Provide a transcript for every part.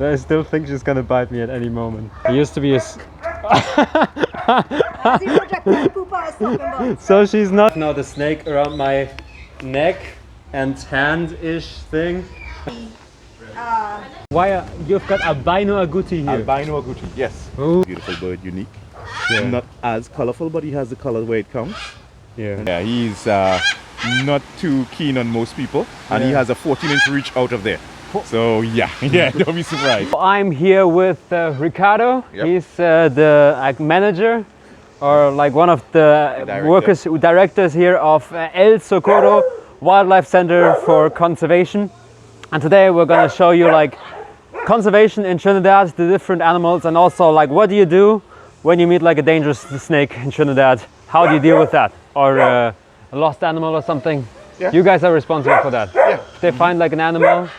but I still think she's gonna bite me at any moment. It used to be a... So she's not... Now the snake around my neck and hand-ish thing. Why you've got Albino Aguti here? Albino Aguti, yes. Ooh. Beautiful bird, unique. Yeah. Not as colorful, but he has the color where it counts. Yeah. Yeah, he's not too keen on most people, and he has a 14-inch reach out of there. So yeah, don't be surprised. I'm here with Ricardo. Yep. He's the manager, or like one of the directors here of El Socorro Wildlife Center for Conservation. And today we're gonna show you like conservation in Trinidad, the different animals, and also like what do you do when you meet like a dangerous snake in Trinidad? How do you deal with that? Or a lost animal or something? Yeah. You guys are responsible for that. Yeah. If they find like an animal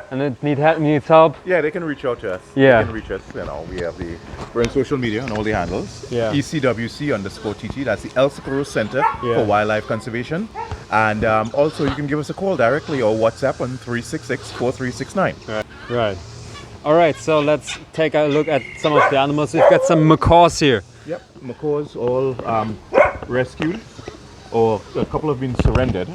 and it needs help. Yeah, they can reach out to us. Yeah. They can reach us. You know, we're on social media on all the handles. Yeah. ECWC_TT. That's the El Socorro Center for Wildlife Conservation. And also you can give us a call directly or WhatsApp on 366-4369. Right. All right. So let's take a look at some of the animals. We've got some macaws here. Yep. Macaws all rescued, or a couple have been surrendered.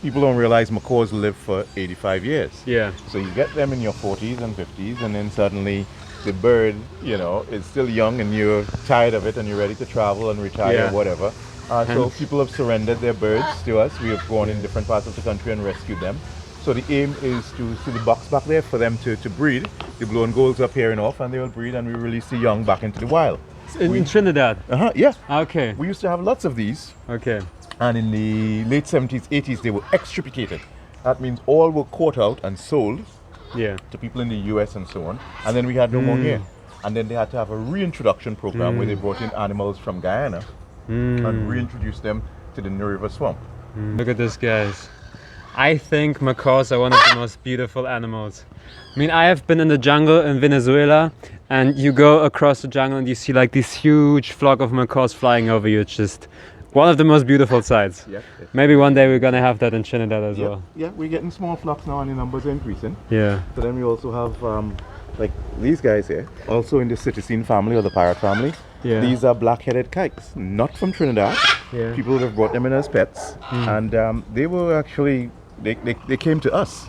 People don't realize macaws live for 85 years. Yeah. So you get them in your 40s and 50s, and then suddenly the bird, you know, is still young and you're tired of it and you're ready to travel and retire or whatever. So people have surrendered their birds to us. We have gone in different parts of the country and rescued them. So the aim is to see the box back there for them to breed. The blue and golds are pairing off and they will breed, and we release the young back into the wild. In Trinidad? Yeah. Okay. We used to have lots of these. Okay. And in the late 70s, 80s, they were extirpated. That means all were caught out and sold to people in the US and so on. And then we had no more here. And then they had to have a reintroduction program where they brought in animals from Guyana and reintroduced them to the New River Swamp. Look at this, guys. I think macaws are one of the most beautiful animals. I mean, I have been in the jungle in Venezuela, and you go across the jungle and you see like this huge flock of macaws flying over you. It's just one of the most beautiful sights. Yeah. Maybe one day we're gonna have that in Trinidad as well. Yeah, we're getting small flocks now and the numbers are increasing. Yeah. So then we also have like these guys here, also in the citizen family or the parrot family. Yeah. These are black-headed kikes, not from Trinidad. Yeah. People have brought them in as pets, and they were actually they came to us.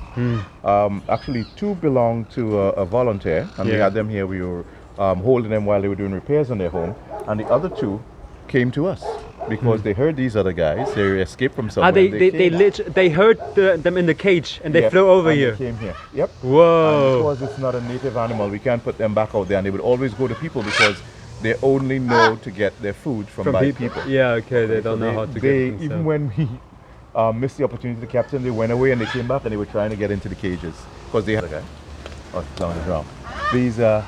Actually, two belonged to a volunteer, and we had them here. We were holding them while they were doing repairs on their home, and the other two came to us because they heard these other guys. They escaped from somewhere. They heard them in the cage and they flew over here. They came here. Yep. Whoa. And because it's not a native animal, we can't put them back out there, and they would always go to people because they only know to get their food from people. Yeah. Okay. They don't know how to get it themselves. Even when we missed the opportunity to capture them, they went away and they came back and they were trying to get into the cages because they had a guy. Oh, it's down the ground. These are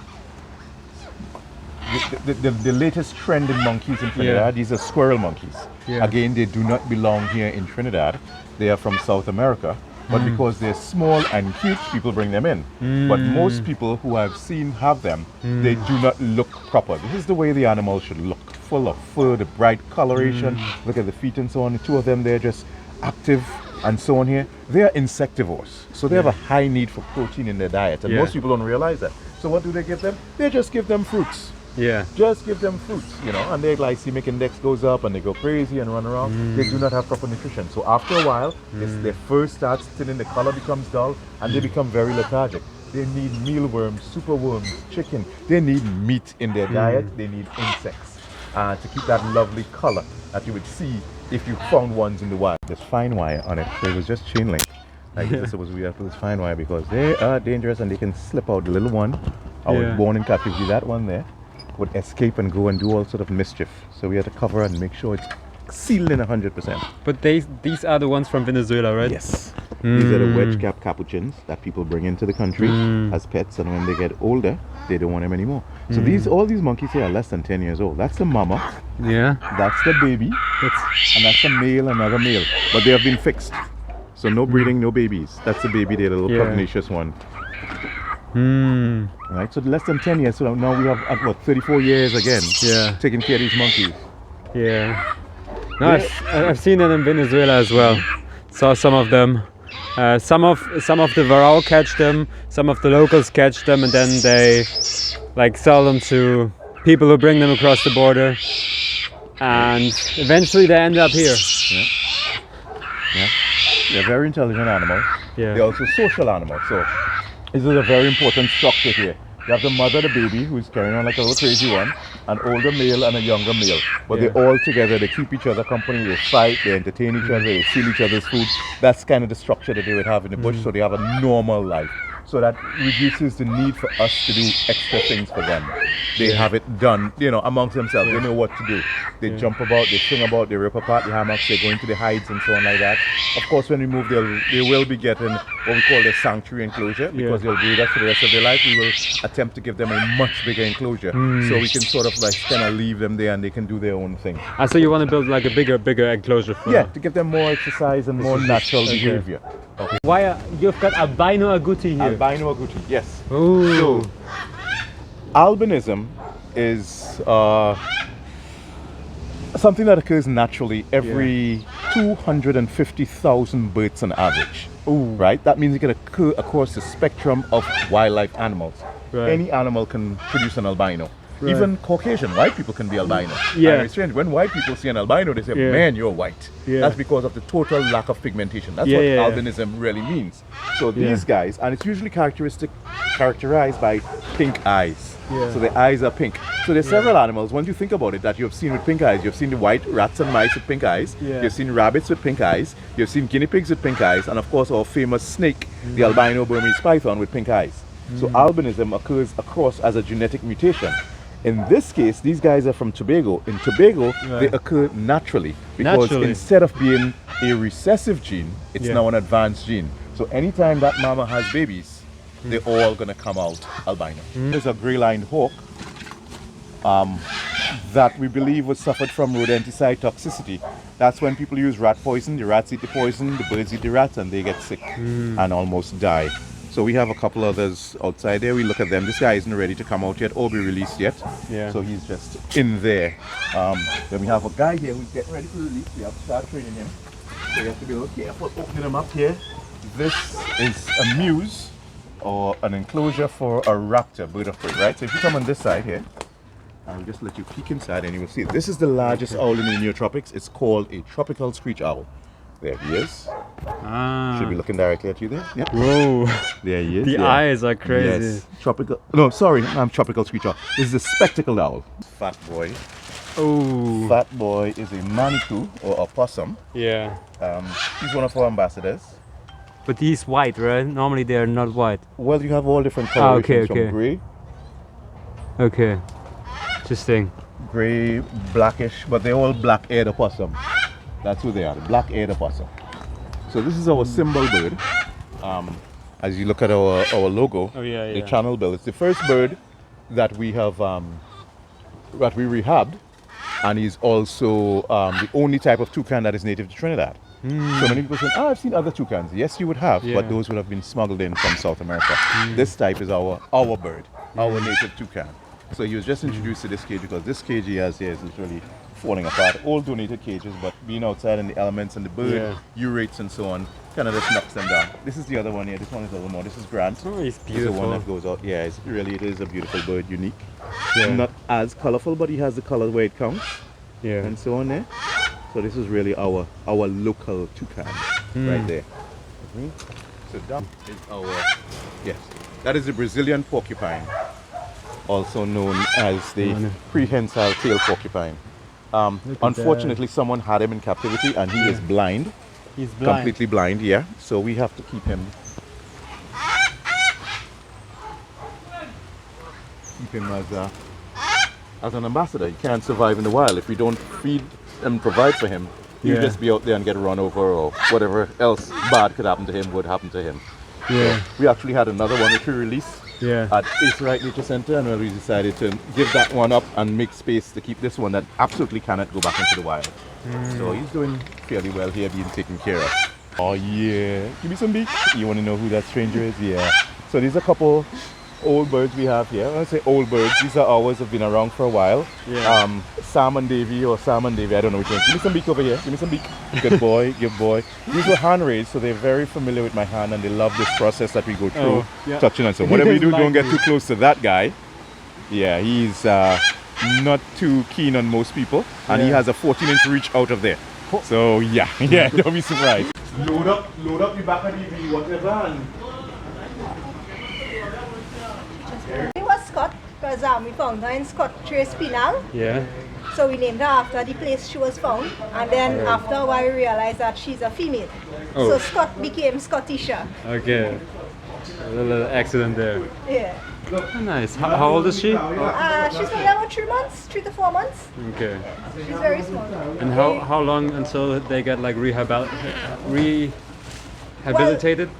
the latest trend in monkeys in Trinidad. These are squirrel monkeys. Again, they do not belong here in Trinidad. They are from South America, but because they're small and cute, people bring them in. But most people who I've seen have them, they do not look proper. This is the way the animal should look, full of fur, the bright coloration. Look at the feet and so on. The two of them, they're just active and so on here. They are insectivores, so they have a high need for protein in their diet, and most people don't realize that. So what do they give them? They just give them fruits. Just give them fruits, you know, and their glycemic index goes up and they go crazy and run around. They do not have proper nutrition. So after a while, their fur starts thinning, the color becomes dull, and they become very lethargic. They need mealworms, superworms, chicken. They need meat in their diet. They need insects to keep that lovely color that you would see if you found ones in the wild. There's fine wire on it, so it was just chain link. Like this was we have to use fine wire because they are dangerous and they can slip out. The little one, I was born in captivity, that one there would escape and go and do all sort of mischief. So we had to cover and make sure it's sealed in 100%. But these are the ones from Venezuela, right? Yes. These are the wedge-cap capuchins that people bring into the country as pets, and when they get older, they don't want them anymore. So all these monkeys here are less than 10 years old. That's the mama. Yeah. That's the baby. And that's the male, another male. But they have been fixed. So no breeding, no babies. That's the baby there, the little pugnacious one. Right, so less than 10 years. So now we have at what, 34 years again. Taking care of these monkeys. No, I've seen them in Venezuela as well. Saw some of them. Some of the varroa catch them, some of the locals catch them, and then they like sell them to people who bring them across the border, and eventually they end up here. Yeah. Yeah. They're very intelligent animals. Yeah. They're also social animals. So this is a very important structure here. You have the mother, the baby, who's carrying on like a little crazy one, an older male and a younger male. But they're all together, they keep each other company, they fight, they entertain each other, they steal each other's food. That's kind of the structure that they would have in the bush, so they have a normal life. So that reduces the need for us to do extra things for them. They have it done, you know, amongst themselves. They know what to do. They jump about, they sing about, they rip apart the hammocks, they go into the hides and so on like that. Of course, when we move, they will be getting what we call their sanctuary enclosure, because they'll do that for the rest of their life. We will attempt to give them a much bigger enclosure, so we can sort of like kind of leave them there and they can do their own thing. So you want to build like a bigger enclosure for to give them more exercise and more natural behavior. Okay. Why you've got Albino Aguti here? Albino Aguti, yes. Ooh. So, albinism is something that occurs naturally every 250,000 births on average. Ooh. Right? That means it can occur across the spectrum of wildlife animals. Right. Any animal can produce an albino. Right. Even Caucasian white people can be albino. Yeah. And it's strange. When white people see an albino, they say, man, you're white. Yeah. That's because of the total lack of pigmentation. That's what albinism really means. So these guys, and it's usually characterized by pink eyes. So the eyes are pink. So there's several animals, once you think about it, that you've seen with pink eyes. You've seen the white rats and mice with pink eyes. You've seen rabbits with pink eyes. You've seen guinea pigs with pink eyes. And of course our famous snake, the albino Burmese python with pink eyes. So albinism occurs across as a genetic mutation. In this case, these guys are from Tobago. In Tobago, they occur naturally because instead of being a recessive gene, it's now an advanced gene. So anytime that mama has babies, they're all going to come out albino. There's a gray-lined hawk that we believe was suffered from rodenticide toxicity. That's when people use rat poison, the rats eat the poison, the birds eat the rats, and they get sick and almost die. So we have a couple others outside there. We look at them. This guy isn't ready to come out yet or be released yet. So he's just in there. Then we have a guy here who's getting ready to release. We have to start training him. So you have to be a little careful opening him up here. This is a mews, or an enclosure for a raptor, bird of prey, right? So if you come on this side here, I'll just let you peek inside and you will see. This is the largest owl in the neotropics. It's called a tropical screech owl. There he is. Should be looking directly at you there. Yep. Whoa. There he is. The eyes are crazy. Yes. Tropical. No, sorry, I'm tropical screech owl. This is a spectacled owl. Fat boy. Oh. Fat boy is a manitou or opossum. Yeah. He's one of our ambassadors. But he's white, right? Normally they're not white. Well, you have all different colorations from grey. Okay. Interesting. Grey, blackish, but they're all black-eared opossum. That's who they are, the black-eared opossum. So this is our symbol bird. As you look at our logo, the channel bill. It's the first bird that we have that we rehabbed, and he's also the only type of toucan that is native to Trinidad. So many people say, I've seen other toucans. Yes, you would have, but those would have been smuggled in from South America. This type is our bird, our native toucan. So he was just introduced to this cage because this cage he has here is literally falling apart. All donated cages, but being outside in the elements and the bird urates and so on kind of just knocks them down. This is the other one here. This one is a little more. This is Grant. Oh, he's beautiful. This is the one that goes out. Yeah, it is a beautiful bird, unique. Not as colorful, but he has the color where it counts. And so on there. So this is really our local toucan right there. So that is that is the Brazilian porcupine, also known as the prehensile tail porcupine. Unfortunately, someone had him in captivity and he is blind. He's blind. Completely blind, so we have to keep him as an ambassador. He can't survive in the wild. If we don't feed and provide for him, he'll just be out there and get run over, or whatever else bad could happen to him would happen to him. So we actually had another one which we released at Ace Right Nature Center, and we decided to give that one up and make space to keep this one that absolutely cannot go back into the wild. So he's doing fairly well here, being taken care of. Oh yeah, give me some beak. You want to know who that stranger is? Yeah. So there's a couple old birds we have here. When I say old birds, these are ours, have been around for a while. Yeah. Salmon Davy or Salmon Davy, I don't know which one. Give me some beak over here. Give me some beak. Good boy, good boy. These were hand raised, so they're very familiar with my hand and they love this process that we go through, yeah. touching on. So whatever you do, don't get too close to that guy. Yeah, he's not too keen on most people, and he has a 14-inch reach out of there. So yeah, don't be surprised. Load up the back of the whatever and... It was Scott because we found her in Scott Trace Pinal. Yeah. So we named her after the place she was found. And then after a while we realized that she's a female. Oh. So Scott became Scottisha. Okay. A little accident there. Yeah. Oh, nice. How old is she? She's probably about 3 months, 3 to 4 months. Okay. She's very small. And how long until they get like rehabilitated?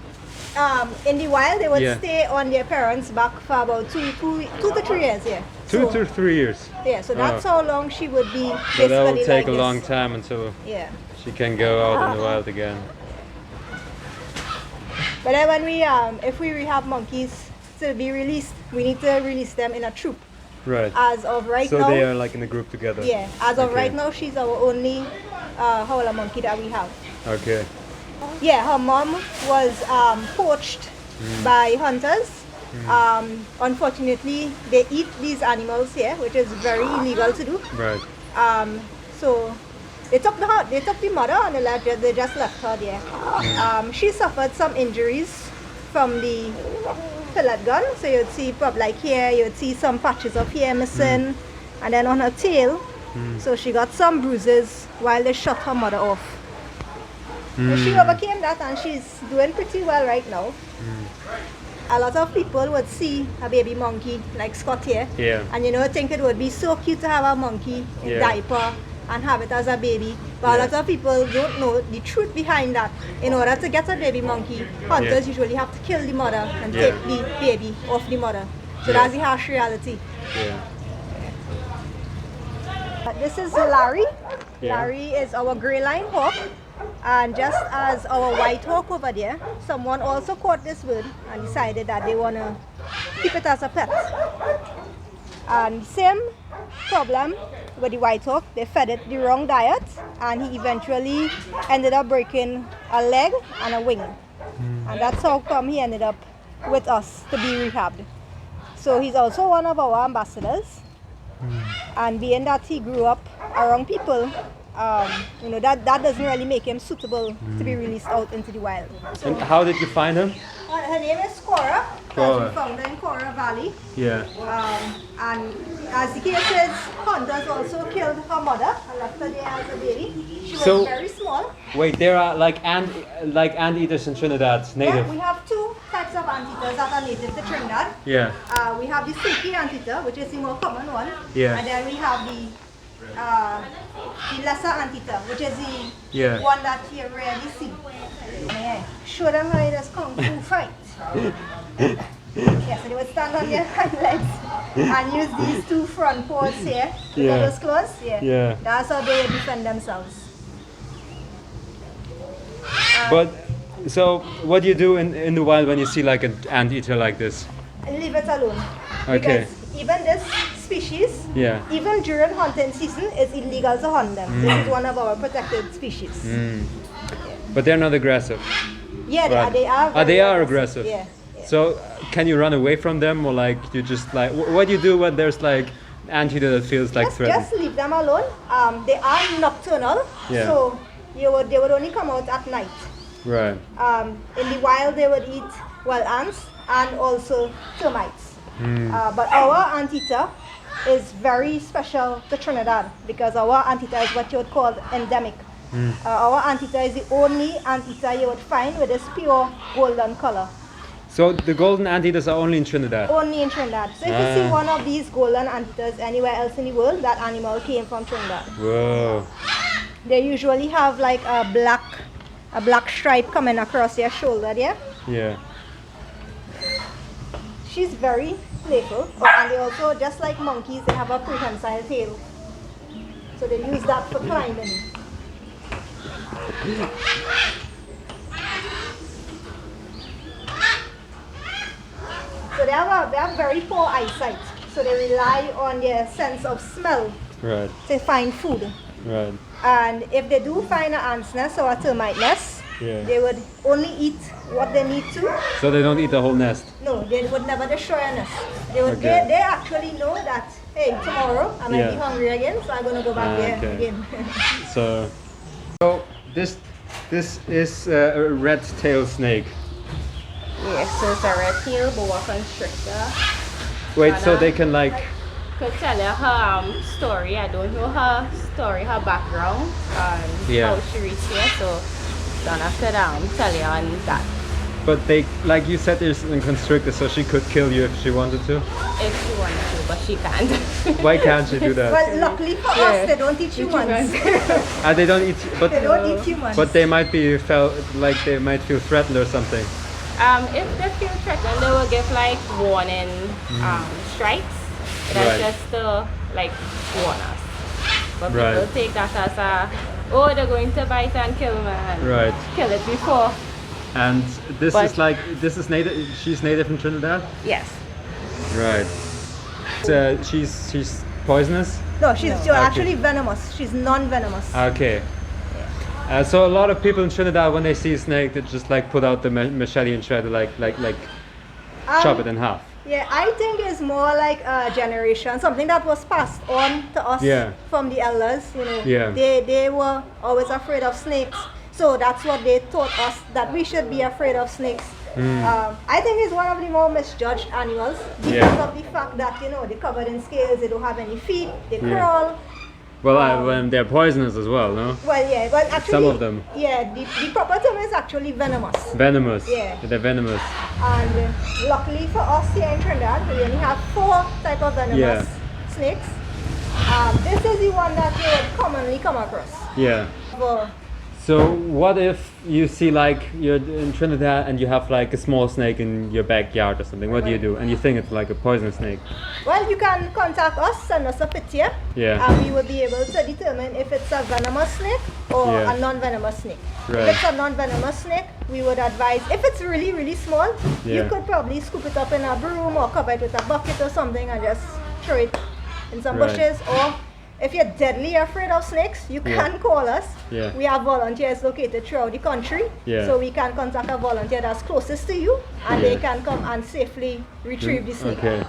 In the wild, they would Yeah. stay on their parents' back for about 2 to 3 years. Yeah. 2 to 3 years. Yeah. So that's how long she would be. So Basically that will take like a this. long time until Yeah. she can go out in the wild again. But then when we if we rehab monkeys to be released, we need to release them in a troop. Right. As of right So now, they are like in a group together. yeah. As of Okay. right now, she's our only howler monkey that we have. Okay. Yeah, her mom was poached by hunters. Unfortunately, they eat these animals here, which is very illegal to do. Right. So they took the mother and they just left her there. She suffered some injuries from the pellet gun. So you'd see probably like here, you'd see some patches of hair missing, and then on her tail. So she got some bruises while they shot her mother off. But she overcame that and she's doing pretty well right now. A lot of people would see a baby monkey like Scott here, Yeah. and think it would be so cute to have a monkey in Yeah. diaper and have it as a baby. But a lot of people don't know the truth behind that. In order to get a baby monkey, hunters usually have to kill the mother and take the baby off the mother. So that's the harsh reality. Yeah. This is Larry. Yeah. Larry is our grey line hawk. And just as our white hawk over there, someone also caught this bird and decided that they want to keep it as a pet. And same problem with the white hawk, they fed it the wrong diet and he eventually ended up breaking a leg and a wing. And that's how come he ended up with us to be rehabbed. So he's also one of our ambassadors. And being that he grew up around people, that doesn't really make him suitable to be released out into the wild. So, And how did you find him? her name is Squirrel, because we found her in Cora Valley. Yeah. And as the case is, hunters also killed her mother and left her there as a baby. She was So- very small. Wait, there are like anteaters in Trinidad, native. Yeah, we have 2 types of anteaters that are native to Trinidad. Yeah. We have the silky anteater, which is the more common one. Yeah. And then we have the lesser anteater, which is the one that you rarely see. Yeah. Show them how it is kung fu fight. Yeah, so they would stand on their hind legs and use these 2 front paws here to Yeah. those claws. Yeah. That's how they would defend themselves. But so what do you do in the wild when you see like an anteater like this? Leave it alone. Okay. Because even this species, Yeah. even during hunting season, it's illegal to hunt them. This is one of our protected species. But they're not aggressive. Yeah, Right. they are. They very are aggressive. Yeah. So can you run away from them, or like you just like what do you do when there's like anteater that feels like threatened? Just leave them alone. They are nocturnal, Yeah. so they would only come out at night. Right. In the wild, they would eat wild ants and also termites. But our anteater is very special to Trinidad because our anteater is what you would call endemic. Our anteater is the only anteater you would find with this pure golden color. So the golden anteaters are only in Trinidad. Only in Trinidad. So if you see one of these golden anteaters anywhere else in the world, that animal came from Trinidad. Whoa. They usually have like a black stripe coming across their shoulder there. Yeah. She's very playful, and they also, just like monkeys, they have a prehensile tail. So they use that for climbing. So they have very poor eyesight, so they rely on their sense of smell Right. to find food. Right. And if they do find an ant's nest or a termite nest, they would only eat what they need to. So they don't eat the whole nest. No, they would never destroy a nest. They actually know that, hey, tomorrow I might be hungry again, so I'm gonna go back there again. So this is a red-tailed snake. Yes, so it's a red-tail boa constrictor. Wait, so they can like... Could tell you her story. I don't know her story, her background, how she reached here. So Donna could tell you on that. But they, like you said, there's a constrictor, so she could kill you if she wanted to? If she wanted to, but she can't. Why can't she do that? Well, luckily for us, they don't eat humans. They don't eat, but they don't eat humans. But they might be they might feel threatened or something. If they feel threatened, they will give like warning strikes. That's just to like warn us. But people take that as they're going to bite and kill me and kill it before. And this is native. She's native in Trinidad. Yes. Right. She's poisonous. No, she's actually venomous. She's non-venomous. Okay. So a lot of people in Trinidad, when they see a snake, they just like put out the machete and try to like chop it in half. Yeah, I think it's more like a generation, something that was passed on to us from the elders. You know, they were always afraid of snakes, so that's what they taught us, that we should be afraid of snakes. I think it's one of the more misjudged animals because of the fact that they're covered in scales, they don't have any feet, they crawl. Well, they're poisonous as well, no? Well, actually, some of them. Yeah, the proper term is actually venomous. Venomous. Yeah. They're venomous. And luckily for us here in Trinidad, we only have 4 types of venomous snakes. This is the one that you would commonly come across. Yeah. So what if you see like you're in Trinidad and you have like a small snake in your backyard or something? What do you do? And you think it's like a poisonous snake? Well, you can contact us, send us a picture, and we will be able to determine if it's a venomous snake or a non-venomous snake. Right. If it's a non-venomous snake, we would advise, if it's really, really small, you could probably scoop it up in a broom or cover it with a bucket or something and just throw it in some bushes. Or if you're deadly afraid of snakes, you can call us. We have volunteers located throughout the country, so we can contact a volunteer that's closest to you, and they can come and safely retrieve the snake. Okay.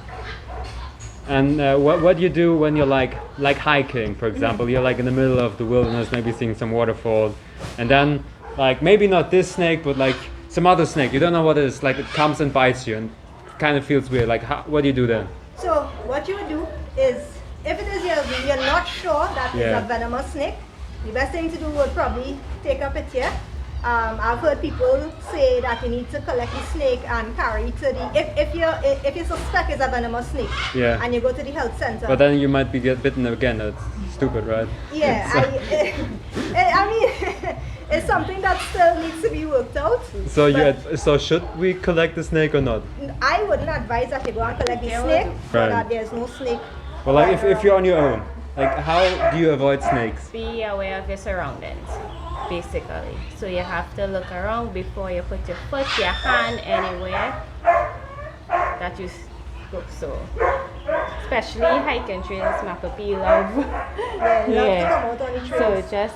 And what do you do when you're like hiking, for example? You're like in the middle of the wilderness, maybe seeing some waterfall, and then like maybe not this snake, but like some other snake. You don't know what it is. Like it comes and bites you, and it kind of feels weird. Like what do you do then? So what you would do is, if it is you're not sure that it's a venomous snake, the best thing to do would probably take a picture. I've heard people say that you need to collect the snake and carry to the if you suspect it's a venomous snake, and you go to the health center. But then you might get bitten again. That's stupid, right? Yeah, I mean, it's something that still needs to be worked out. So should we collect the snake or not? I wouldn't advise that you go and collect the snake, so that there's no snake. Well, like if you're on your own, like how do you avoid snakes? Be aware of your surroundings, basically. So you have to look around before you put your foot, your hand anywhere that you go. So, especially hiking trails, Macaws love. To come out on the trails. So just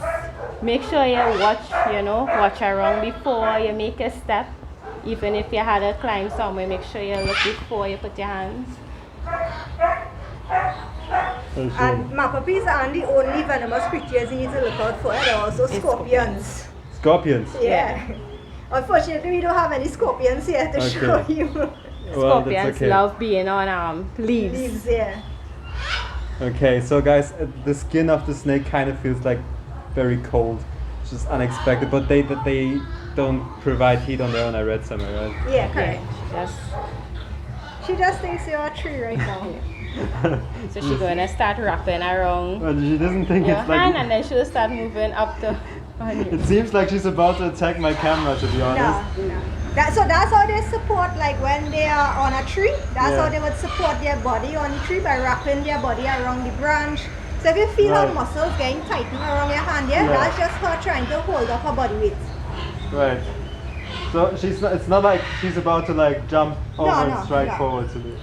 make sure you watch around before you make a step. Even if you had to climb somewhere, make sure you look before you put your hands. And Macaws aren't the only venomous creatures you need to look out for. There are also scorpions. Scorpions? Yeah. Unfortunately, we don't have any scorpions here to show you. Scorpions love being on leaves. Yeah. Okay, so guys, the skin of the snake kind of feels like very cold, which is unexpected. But they don't provide heat on their own. I read somewhere, right? Yeah, correct. Yeah, she just thinks you're a tree right now. So she's going to start wrapping around but she doesn't think your it's hand, like... and then she'll start moving up to on you. It seems like she's about to attack my camera, to be honest. No. So that's how they support, like when they are on a tree, that's how they would support their body on the tree, by wrapping their body around the branch. So if you feel her muscles getting tightened around your hand, that's just her trying to hold up her body weight. Right. So it's not like she's about to like jump over No, and no, strike no. forward to me.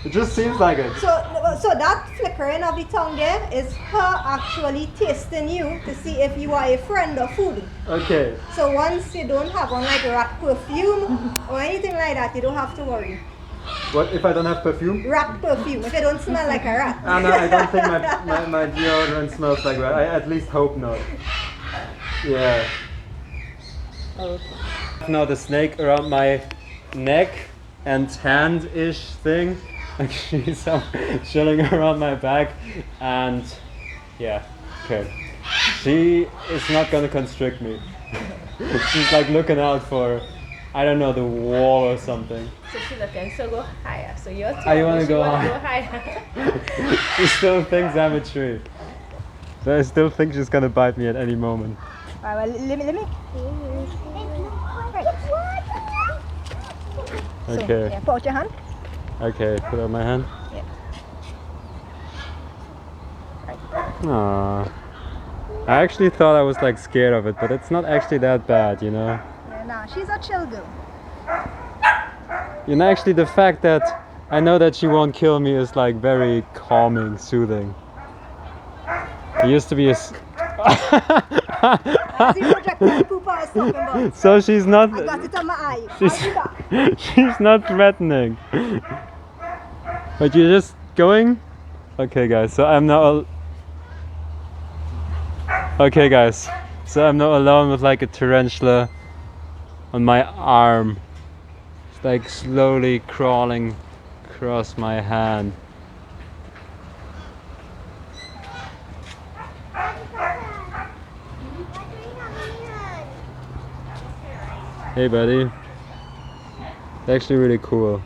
It just seems like it. So that flickering of the tongue there is her actually tasting you to see if you are a friend or food. Okay. So once you don't have on like rat perfume or anything like that, you don't have to worry. What if I don't have perfume? Rat perfume, if you don't smell like a rat. Ah, no, I don't think my deodorant smells like that. I at least hope not. Yeah. Okay. Now the snake around my neck and hand-ish thing. Like she's chilling around my back, and yeah, okay. She is not gonna constrict me. She's like looking out for, I don't know, the wall or something. So she's looking, so go higher. So you're You wanna go higher. She still thinks I'm a tree. So I still think she's gonna bite me at any moment. Alright, well, let me. Okay. So, yeah, put out your hand. Okay, put out my hand. Yeah. Aww. I actually thought I was like scared of it, but it's not actually that bad, you know? Yeah, nah, she's a chill girl. You know, actually the fact that I know that she won't kill me is like very calming, soothing. It used to be a... That's the projectile poop I was talking about. So she's not... I got it on my eye. She's, I'll be back. she's not threatening. But you're just going? Okay guys, so I'm now... Okay guys, so I'm now alone with like a tarantula on my arm. It's like slowly crawling across my hand. Hey buddy. It's actually really cool.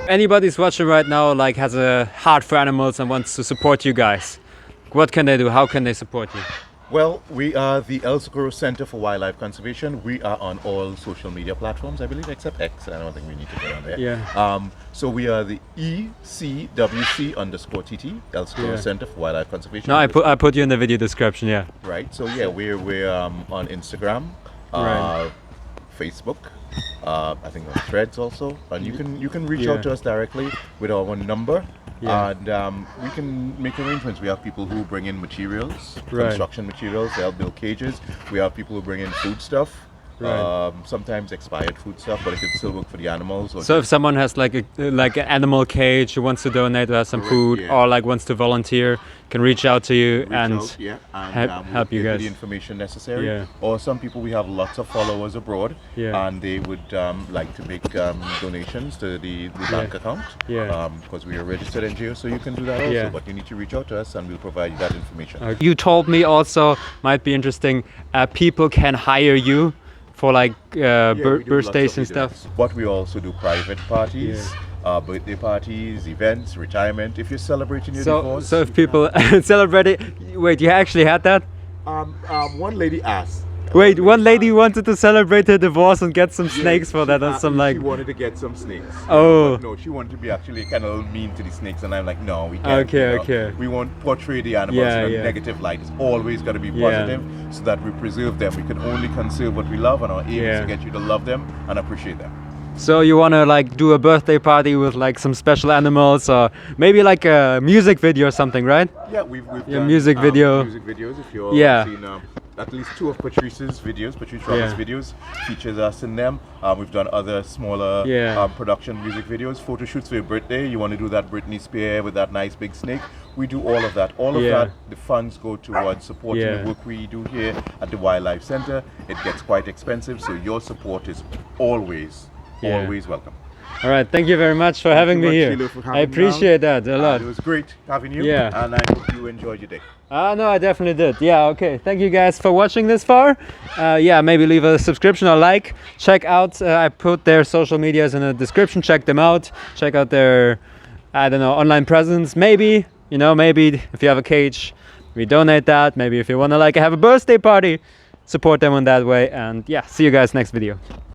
Anybody's watching right now like has a heart for animals and wants to support you guys. What can they do? How can they support you? Well, we are the El Socorro Center for Wildlife Conservation. We are on all social media platforms, I believe, except X. I don't think we need to get on there. Yeah. So we are the ECWC_TT, El Socorro Center for Wildlife Conservation. No, I put you in the video description, yeah. Right. So yeah, we're on Instagram, Right. Facebook. I think on Threads also, and you can reach out to us directly with our number. Yeah. And we can make arrangements. We have people who bring in materials, Right. construction materials, they help build cages. We have people who bring in food stuff, Right. sometimes expired food stuff, but it can still work for the animals. Or So if someone has like an animal cage who wants to donate or has some Correct, food yeah. or like wants to volunteer, can reach out to you reach and out, yeah, and help you we'll give guys. the information necessary. Yeah. Or some people, we have lots of followers abroad, Yeah. and they would like to make donations to the bank account. Yeah. Because we are registered NGO, so you can do that also. Yeah. But you need to reach out to us, and we'll provide you that information. You told me also, might be interesting, people can hire you for like Yeah, we do lots birthdays of and stuff. events. But we also do private parties, birthday parties, events, retirement. If you're celebrating your divorce. So if people celebrate it, wait, you actually had that? One lady asked. Wait, one lady wanted to celebrate her divorce and get some snakes for that, and some like. She wanted to get some snakes. Oh. But no, she wanted to be actually kind of mean to the snakes, and I'm like, no, we can't. Okay, you know. okay. We won't portray the animals in a negative light. It's always got to be positive, so that we preserve them. We can only conserve what we love, and our aim is to get you to love them and appreciate them. So you want to like do a birthday party with like some special animals, or maybe like a music video or something, right? Yeah, we've Yeah, done music video. music videos. If you've seen at least 2 of Patrice's videos, Patrice Roberts' videos, features us in them. We've done other smaller production music videos, photo shoots for your birthday. You want to do that Britney Spears with that nice big snake. We do all of that. All of that, the funds go towards supporting the work we do here at the Wildlife Center. It gets quite expensive, so your support is always welcome. All right, thank you very much for having me here. I appreciate that a lot. It was great having you, Yeah. and I hope you enjoyed your day. No, I definitely did. Yeah, okay. Thank you guys for watching this far. Yeah, maybe leave a subscription or like. Check out, I put their social medias in the description. Check them out. Check out their, I don't know, online presence. Maybe, you know, maybe if you have a cage, we donate that. Maybe if you want to like have a birthday party, support them in that way. And yeah, see you guys next video.